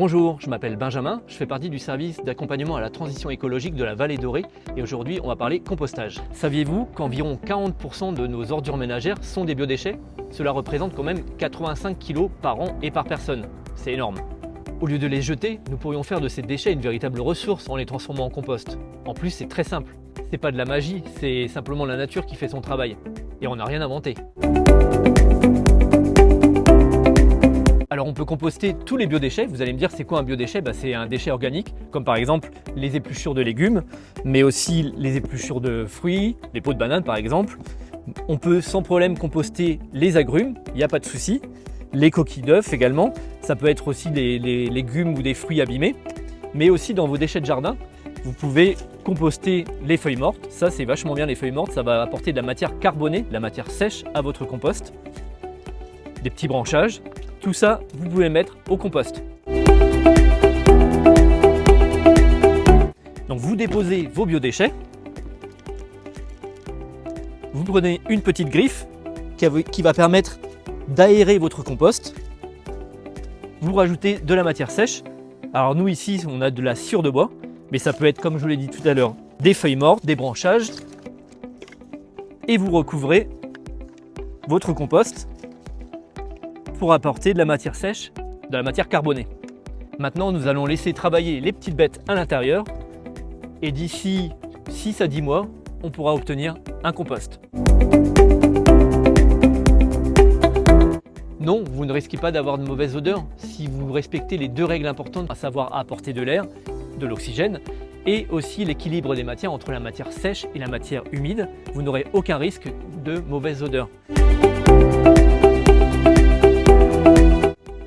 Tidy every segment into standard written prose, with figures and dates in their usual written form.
Bonjour, je m'appelle Benjamin, je fais partie du service d'accompagnement à la transition écologique de la Vallée Dorée et aujourd'hui on va parler compostage. Saviez-vous qu'environ 40% de nos ordures ménagères sont des biodéchets? Cela représente quand même 85 kg par an et par personne. C'est énorme. Au lieu de les jeter, nous pourrions faire de ces déchets une véritable ressource en les transformant en compost. En plus, c'est très simple. C'est pas de la magie, c'est simplement la nature qui fait son travail. Et on n'a rien inventé. Alors on peut composter tous les biodéchets. Vous allez me dire c'est quoi un biodéchet? C'est un déchet organique, comme par exemple les épluchures de légumes, mais aussi les épluchures de fruits, les peaux de banane par exemple. On peut sans problème composter les agrumes, il n'y a pas de souci. Les coquilles d'œufs également, ça peut être aussi des légumes ou des fruits abîmés, mais aussi dans vos déchets de jardin, vous pouvez composter les feuilles mortes. Ça c'est vachement bien, les feuilles mortes, ça va apporter de la matière carbonée, de la matière sèche à votre compost. Des petits branchages. Tout ça, vous pouvez le mettre au compost. Donc vous déposez vos biodéchets. Vous prenez une petite griffe qui va permettre d'aérer votre compost. Vous rajoutez de la matière sèche. Alors nous ici, on a de la sciure de bois, mais ça peut être, comme je vous l'ai dit tout à l'heure, des feuilles mortes, des branchages. Et vous recouvrez votre compost pour apporter de la matière sèche, de la matière carbonée. Maintenant, nous allons laisser travailler les petites bêtes à l'intérieur et d'ici 6 à 10 mois, on pourra obtenir un compost. Non, vous ne risquez pas d'avoir de mauvaise odeur si vous respectez les deux règles importantes, à savoir apporter de l'air, de l'oxygène et aussi l'équilibre des matières entre la matière sèche et la matière humide. Vous n'aurez aucun risque de mauvaise odeur.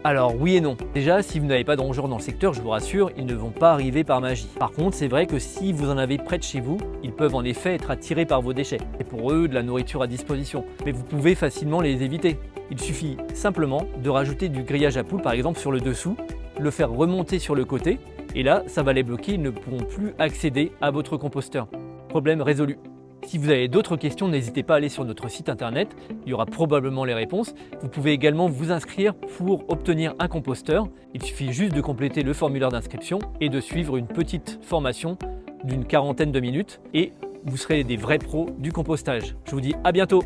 Alors oui et non. Déjà, si vous n'avez pas de rongeurs dans le secteur, je vous rassure, ils ne vont pas arriver par magie. Par contre, c'est vrai que si vous en avez près de chez vous, ils peuvent en effet être attirés par vos déchets. C'est pour eux de la nourriture à disposition. Mais vous pouvez facilement les éviter. Il suffit simplement de rajouter du grillage à poules, par exemple sur le dessous, le faire remonter sur le côté, et là, ça va les bloquer, ils ne pourront plus accéder à votre composteur. Problème résolu. Si vous avez d'autres questions, n'hésitez pas à aller sur notre site internet, il y aura probablement les réponses. Vous pouvez également vous inscrire pour obtenir un composteur. Il suffit juste de compléter le formulaire d'inscription et de suivre une petite formation d'une quarantaine de minutes et vous serez des vrais pros du compostage. Je vous dis à bientôt.